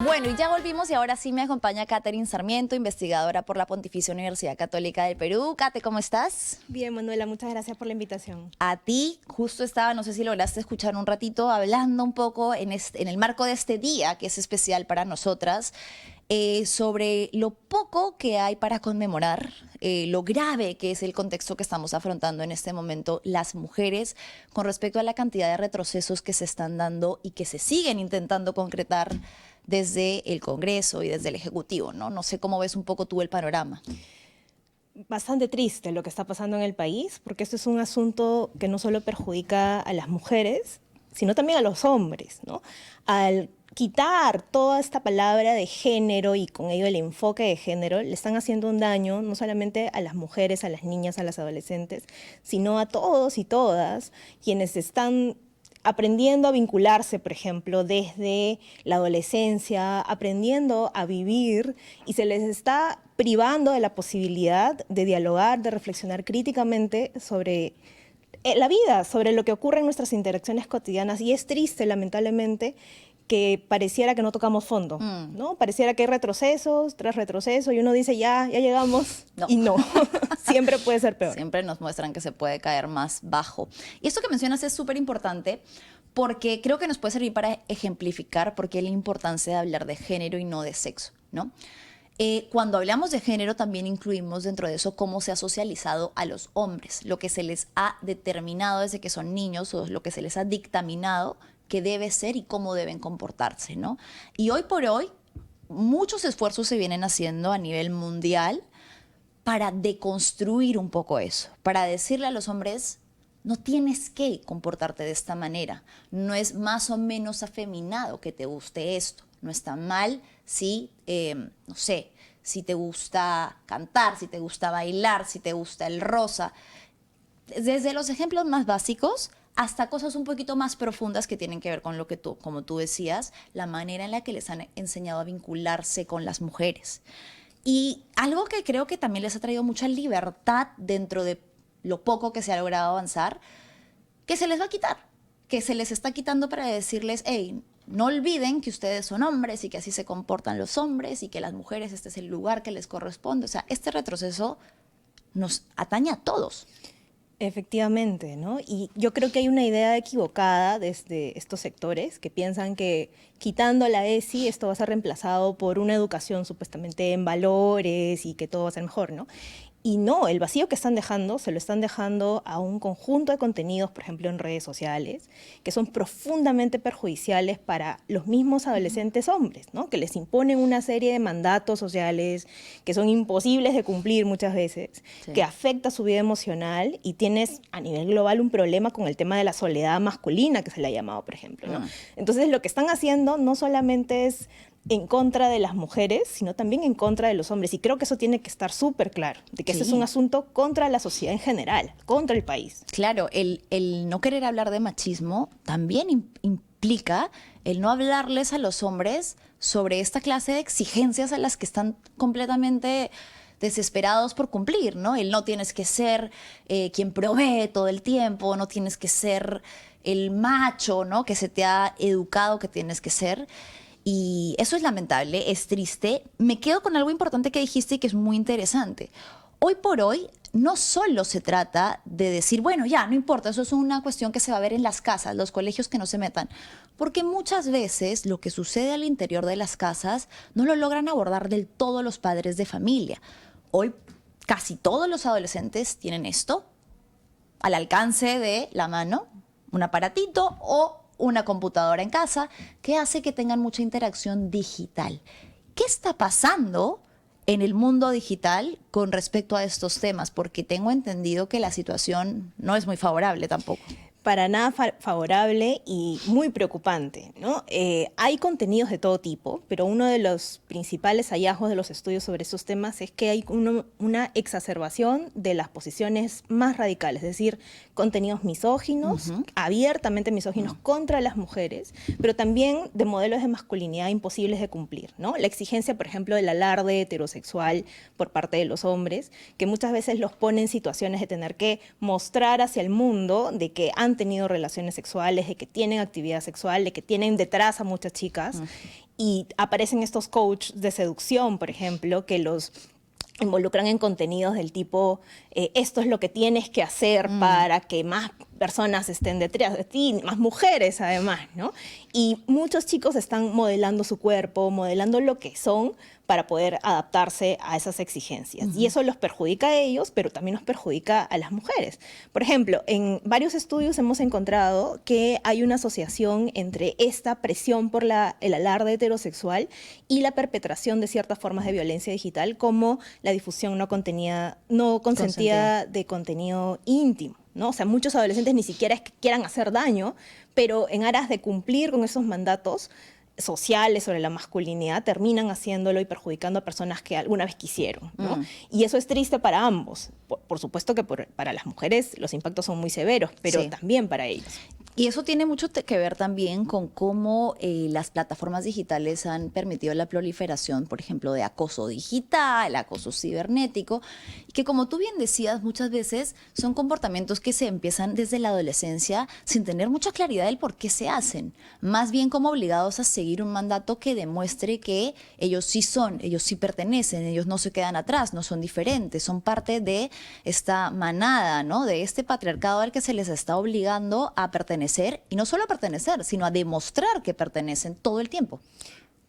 Bueno, y ya volvimos y ahora sí me acompaña Katherine Sarmiento, investigadora por la Pontificia Universidad Católica del Perú. Kate, ¿cómo estás? Bien, Manuela, muchas gracias por la invitación. A ti, justo estaba, no sé si lograste escuchar un ratito, hablando un poco en el marco de este día, que es especial para nosotras, sobre lo poco que hay para conmemorar, lo grave que es el contexto que estamos afrontando en este momento las mujeres con respecto a la cantidad de retrocesos que se están dando y que se siguen intentando concretar desde el Congreso y desde el Ejecutivo, ¿no? No sé cómo ves un poco tú el panorama. Bastante triste lo que está pasando en el país, porque esto es un asunto que no solo perjudica a las mujeres, sino también a los hombres, ¿no? Al quitar toda esta palabra de género y con ello el enfoque de género, le están haciendo un daño no solamente a las mujeres, a las niñas, a las adolescentes, sino a todos y todas quienes están aprendiendo a vincularse, por ejemplo, desde la adolescencia, aprendiendo a vivir, y se les está privando de la posibilidad de dialogar, de reflexionar críticamente sobre la vida, sobre lo que ocurre en nuestras interacciones cotidianas. Y es triste, lamentablemente, que pareciera que no tocamos fondo, ¿no? Pareciera que hay retrocesos tras retroceso y uno dice ya llegamos, No. y no, siempre puede ser peor. Siempre nos muestran que se puede caer más bajo. Y esto que mencionas es súper importante porque creo que nos puede servir para ejemplificar por qué es la importancia de hablar de género y no de sexo, ¿no? Cuando hablamos de género también incluimos dentro de eso cómo se ha socializado a los hombres, lo que se les ha determinado desde que son niños o lo que se les ha dictaminado que debe ser y cómo deben comportarse, ¿no? Y hoy por hoy muchos esfuerzos se vienen haciendo a nivel mundial para deconstruir un poco eso, para decirle a los hombres, no tienes que comportarte de esta manera, no es más o menos afeminado que te guste esto, no está mal si, no sé, si te gusta cantar, si te gusta bailar, si te gusta el rosa, desde los ejemplos más básicos hasta cosas un poquito más profundas que tienen que ver con lo que tú, como tú decías, la manera en la que les han enseñado a vincularse con las mujeres. Y algo que creo que también les ha traído mucha libertad dentro de lo poco que se ha logrado avanzar, que se les va a quitar, que se les está quitando para decirles, hey, no olviden que ustedes son hombres y que así se comportan los hombres y que las mujeres este es el lugar que les corresponde. O sea, este retroceso nos atañe a todos. Efectivamente, ¿no? Y yo creo que hay una idea equivocada desde estos sectores que piensan que quitando la ESI esto va a ser reemplazado por una educación supuestamente en valores y que todo va a ser mejor, ¿no? Y no, el vacío que están dejando, se lo están dejando a un conjunto de contenidos, por ejemplo, en redes sociales, que son profundamente perjudiciales para los mismos adolescentes hombres, ¿no? Que les imponen una serie de mandatos sociales que son imposibles de cumplir muchas veces, Sí. que afecta su vida emocional, y tienes a nivel global un problema con el tema de la soledad masculina, que se le ha llamado, por ejemplo, ¿no? Entonces, lo que están haciendo no solamente es en contra de las mujeres, sino también en contra de los hombres. Y creo que eso tiene que estar súper claro, de que ese es un asunto contra la sociedad en general, contra el país. Claro, el no querer hablar de machismo también implica el no hablarles a los hombres sobre esta clase de exigencias a las que están completamente desesperados por cumplir, ¿no? El no tienes que ser quien provee todo el tiempo, no tienes que ser el macho, ¿no? Que se te ha educado que tienes que ser. Y eso es lamentable, es triste. Me quedo con algo importante que dijiste y que es muy interesante. Hoy por hoy no solo se trata de decir, bueno, ya, no importa, eso es una cuestión que se va a ver en las casas, los colegios que no se metan. Porque muchas veces lo que sucede al interior de las casas no lo logran abordar del todo los padres de familia. Hoy casi todos los adolescentes tienen esto al alcance de la mano, un aparatito o una computadora en casa que hace que tengan mucha interacción digital. ¿Qué está pasando en el mundo digital con respecto a estos temas? Porque tengo entendido que la situación no es muy favorable tampoco. Para nada favorable y muy preocupante, ¿no? Hay contenidos de todo tipo, pero uno de los principales hallazgos de los estudios sobre estos temas es que hay una exacerbación de las posiciones más radicales, es decir, contenidos misóginos, abiertamente misóginos contra las mujeres, pero también de modelos de masculinidad imposibles de cumplir, ¿no? La exigencia, por ejemplo, del alarde heterosexual por parte de los hombres, que muchas veces los pone en situaciones de tener que mostrar hacia el mundo de que han tenido relaciones sexuales, de que tienen actividad sexual, de que tienen detrás a muchas chicas. Y aparecen estos coaches de seducción, por ejemplo, que los involucran en contenidos del tipo, esto es lo que tienes que hacer para que más personas estén detrás de ti, más mujeres además, ¿no? Y muchos chicos están modelando su cuerpo, modelando lo que son para poder adaptarse a esas exigencias. Y eso los perjudica a ellos, pero también nos perjudica a las mujeres. Por ejemplo, en varios estudios hemos encontrado que hay una asociación entre esta presión por el alarde heterosexual y la perpetración de ciertas formas de violencia digital, como la difusión no consentida de contenido íntimo, ¿no? O sea, muchos adolescentes ni siquiera es que quieran hacer daño, pero en aras de cumplir con esos mandatos sociales sobre la masculinidad, terminan haciéndolo y perjudicando a personas que alguna vez quisieron, ¿no? Y eso es triste para ambos. Por supuesto que para las mujeres los impactos son muy severos, pero también para ellos. Y eso tiene mucho que ver también con cómo las plataformas digitales han permitido la proliferación, por ejemplo, de acoso digital, acoso cibernético, y que, como tú bien decías, muchas veces son comportamientos que se empiezan desde la adolescencia sin tener mucha claridad del por qué se hacen, más bien como obligados a seguir un mandato que demuestre que ellos sí pertenecen, ellos no se quedan atrás, no son diferentes, son parte de esta manada, ¿no? De este patriarcado al que se les está obligando a pertenecer, y no solo a pertenecer, sino a demostrar que pertenecen todo el tiempo.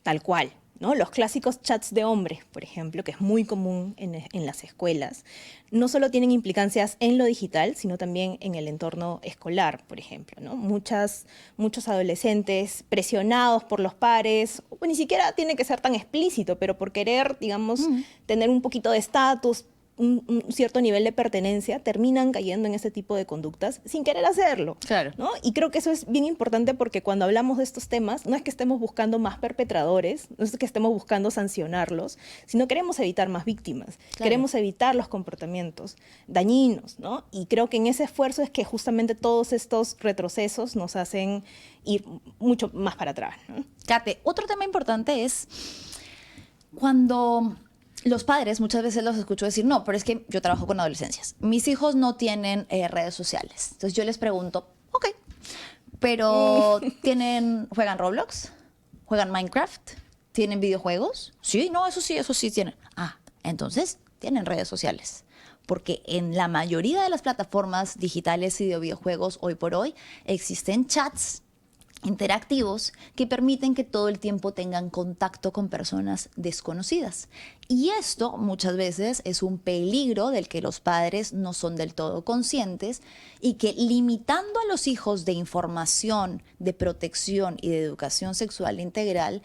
Tal cual, ¿no? Los clásicos chats de hombres, por ejemplo, que es muy común en las escuelas, no solo tienen implicancias en lo digital, sino también en el entorno escolar, por ejemplo, ¿no? Muchos adolescentes presionados por los pares, o ni siquiera tiene que ser tan explícito, pero por querer, digamos, tener un poquito de estatus, un cierto nivel de pertenencia, terminan cayendo en ese tipo de conductas sin querer hacerlo. Claro. ¿No? Y creo que eso es bien importante, porque cuando hablamos de estos temas, no es que estemos buscando más perpetradores, no es que estemos buscando sancionarlos, sino queremos evitar más víctimas, queremos evitar los comportamientos dañinos, ¿no? Y creo que en ese esfuerzo es que justamente todos estos retrocesos nos hacen ir mucho más para atrás, ¿no? Kate, otro tema importante es cuando los padres, muchas veces los escucho decir, no, pero es que yo trabajo con adolescencias. Mis hijos no tienen redes sociales. Entonces yo les pregunto, ok, pero ¿juegan Roblox? ¿Juegan Minecraft? ¿Tienen videojuegos? Sí, no, eso sí tienen. Ah, entonces tienen redes sociales. Porque en la mayoría de las plataformas digitales y de videojuegos hoy por hoy existen chats interactivos que permiten que todo el tiempo tengan contacto con personas desconocidas. Y esto muchas veces es un peligro del que los padres no son del todo conscientes, y que limitando a los hijos de información, de protección y de educación sexual integral,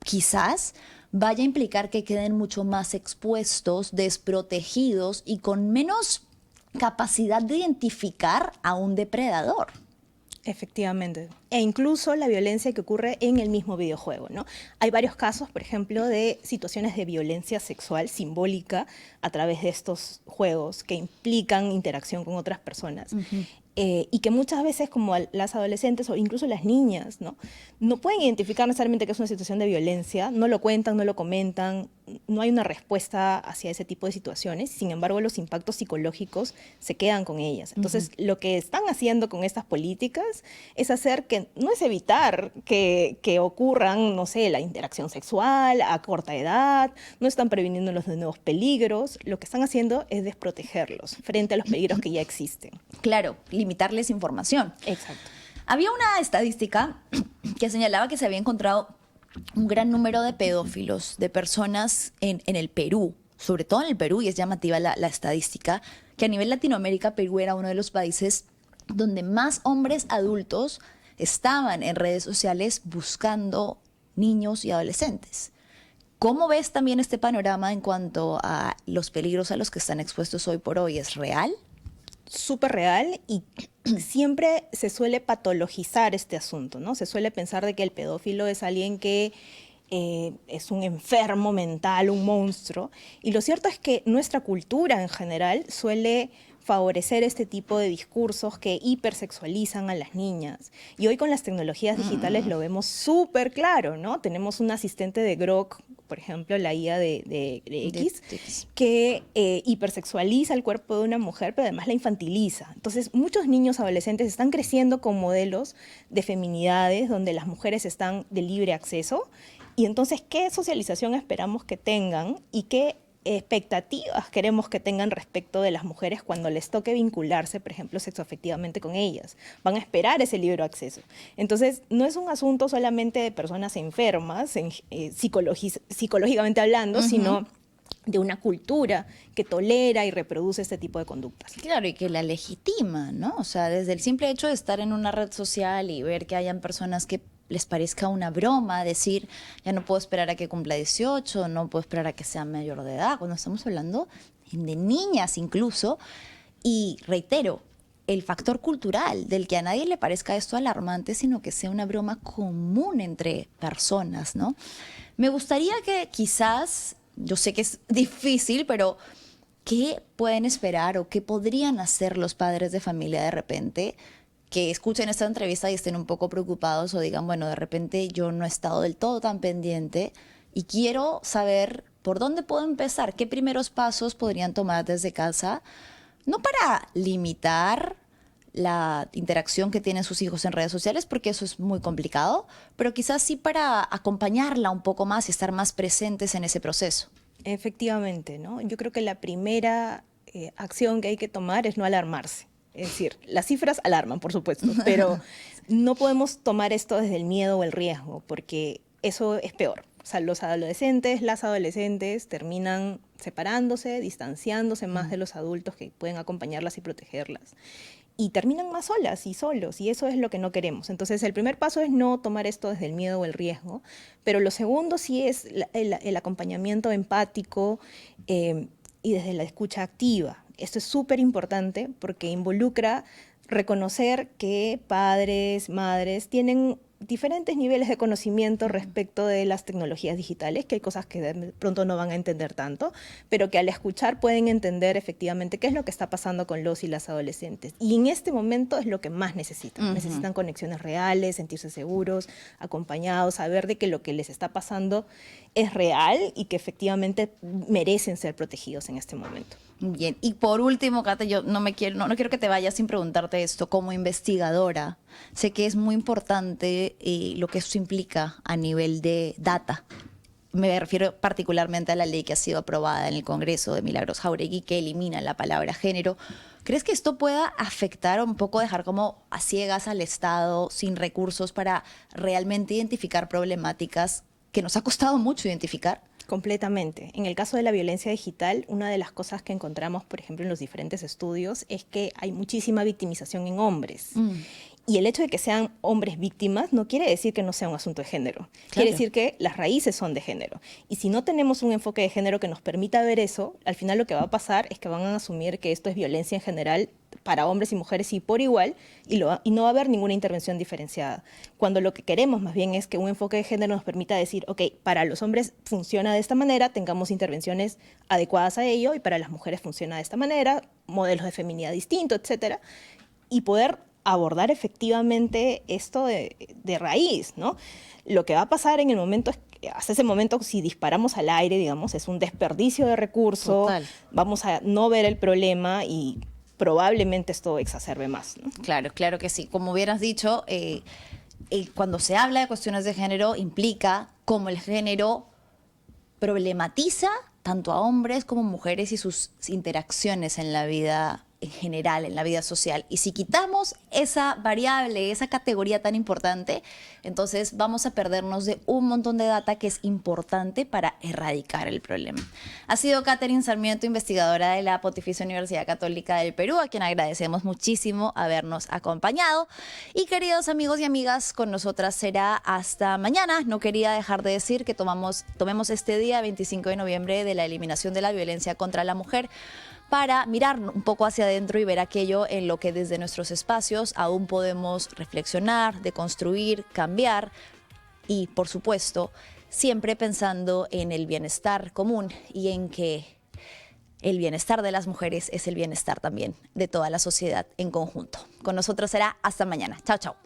quizás vaya a implicar que queden mucho más expuestos, desprotegidos y con menos capacidad de identificar a un depredador. Efectivamente. E incluso la violencia que ocurre en el mismo videojuego, ¿no? Hay varios casos, por ejemplo, de situaciones de violencia sexual simbólica a través de estos juegos que implican interacción con otras personas. Y que muchas veces, como las adolescentes o incluso las niñas, no pueden identificar necesariamente que es una situación de violencia, no lo cuentan, no lo comentan, no hay una respuesta hacia ese tipo de situaciones. Sin embargo, los impactos psicológicos se quedan con ellas. Entonces, lo que están haciendo con estas políticas es hacer que, no es evitar que ocurran, no sé, la interacción sexual a corta edad, no están previniendo los nuevos peligros, lo que están haciendo es desprotegerlos frente a los peligros que ya existen. Claro, limitarles información. Exacto. Había una estadística que señalaba que se había encontrado un gran número de pedófilos, de personas en el Perú, sobre todo en el Perú, y es llamativa la estadística, que a nivel Latinoamérica Perú era uno de los países donde más hombres adultos estaban en redes sociales buscando niños y adolescentes. ¿Cómo ves también este panorama en cuanto a los peligros a los que están expuestos hoy por hoy? ¿Es real? Súper real, y siempre se suele patologizar este asunto, ¿no? Se suele pensar de que el pedófilo es alguien que es un enfermo mental, un monstruo. Y lo cierto es que nuestra cultura en general suele favorecer este tipo de discursos que hipersexualizan a las niñas. Y hoy con las tecnologías digitales lo vemos súper claro, ¿no? Tenemos un asistente de Grok, por ejemplo, la IA de X, que hipersexualiza el cuerpo de una mujer, pero además la infantiliza. Entonces, muchos niños adolescentes están creciendo con modelos de feminidades donde las mujeres están de libre acceso. Y entonces, ¿qué socialización esperamos que tengan y qué expectativas queremos que tengan respecto de las mujeres cuando les toque vincularse, por ejemplo, sexoafectivamente con ellas? Van a esperar ese libre acceso. Entonces, no es un asunto solamente de personas enfermas, psicológicamente hablando, sino de una cultura que tolera y reproduce este tipo de conductas. Claro, y que la legitima, ¿no? O sea, desde el simple hecho de estar en una red social y ver que hayan personas que les parezca una broma, decir, ya no puedo esperar a que cumpla 18, no puedo esperar a que sea mayor de edad, cuando estamos hablando de niñas incluso. Y reitero, el factor cultural, del que a nadie le parezca esto alarmante, sino que sea una broma común entre personas, ¿no? Me gustaría que quizás, yo sé que es difícil, pero ¿qué pueden esperar o qué podrían hacer los padres de familia de repente que escuchen esta entrevista y estén un poco preocupados o digan, bueno, de repente yo no he estado del todo tan pendiente y quiero saber por dónde puedo empezar? ¿Qué primeros pasos podrían tomar desde casa? No para limitar la interacción que tienen sus hijos en redes sociales, porque eso es muy complicado, pero quizás sí para acompañarla un poco más y estar más presentes en ese proceso. Efectivamente, ¿no? Yo creo que la primera acción que hay que tomar es no alarmarse. Es decir, las cifras alarman, por supuesto, pero no podemos tomar esto desde el miedo o el riesgo, porque eso es peor. O sea, los adolescentes, las adolescentes terminan separándose, distanciándose más de los adultos que pueden acompañarlas y protegerlas. Y terminan más solas y solos, y eso es lo que no queremos. Entonces, el primer paso es no tomar esto desde el miedo o el riesgo, pero lo segundo sí es el acompañamiento empático y desde la escucha activa. Esto es súper importante porque involucra reconocer que padres, madres tienen diferentes niveles de conocimiento respecto de las tecnologías digitales, que hay cosas que de pronto no van a entender tanto, pero que al escuchar pueden entender efectivamente qué es lo que está pasando con los y las adolescentes. Y en este momento es lo que más necesitan. Necesitan conexiones reales, sentirse seguros, acompañados, saber de que lo que les está pasando es real y que efectivamente merecen ser protegidos en este momento. Bien, y por último, Kate, yo no quiero que te vayas sin preguntarte esto. Como investigadora, sé que es muy importante lo que eso implica a nivel de data. Me refiero particularmente a la ley que ha sido aprobada en el Congreso de Milagros Jáuregui, que elimina la palabra género. ¿Crees que esto pueda afectar o un poco dejar como a ciegas al Estado, sin recursos para realmente identificar problemáticas que nos ha costado mucho identificar? Completamente. En el caso de la violencia digital, una de las cosas que encontramos, por ejemplo, en los diferentes estudios, es que hay muchísima victimización en hombres. Y el hecho de que sean hombres víctimas no quiere decir que no sea un asunto de género. Claro. Quiere decir que las raíces son de género. Y si no tenemos un enfoque de género que nos permita ver eso, al final lo que va a pasar es que van a asumir que esto es violencia en general para hombres y mujeres y por igual, y no va a haber ninguna intervención diferenciada. Cuando lo que queremos más bien es que un enfoque de género nos permita decir, ok, para los hombres funciona de esta manera, tengamos intervenciones adecuadas a ello, y para las mujeres funciona de esta manera, modelos de feminidad distintos, etcétera, y poder abordar efectivamente esto de raíz, ¿no? Lo que va a pasar en el momento es que hasta ese momento, si disparamos al aire, digamos, es un desperdicio de recursos, vamos a no ver el problema y probablemente esto exacerbe más, ¿no? Claro, claro que sí. Como hubieras dicho, cuando se habla de cuestiones de género, implica cómo el género problematiza tanto a hombres como mujeres y sus interacciones en la vida en general, en la vida social. Y si quitamos esa variable, esa categoría tan importante, entonces vamos a perdernos de un montón de data que es importante para erradicar el problema. Ha sido Katherine Sarmiento, investigadora de la Pontificia Universidad Católica del Perú, a quien agradecemos muchísimo habernos acompañado. Y queridos amigos y amigas, con nosotras será hasta mañana. No quería dejar de decir que tomemos este día, 25 de noviembre, de la eliminación de la violencia contra la mujer, para mirar un poco hacia adentro y ver aquello en lo que desde nuestros espacios aún podemos reflexionar, deconstruir, cambiar y, por supuesto, siempre pensando en el bienestar común y en que el bienestar de las mujeres es el bienestar también de toda la sociedad en conjunto. Con nosotros será hasta mañana. Chao, chao.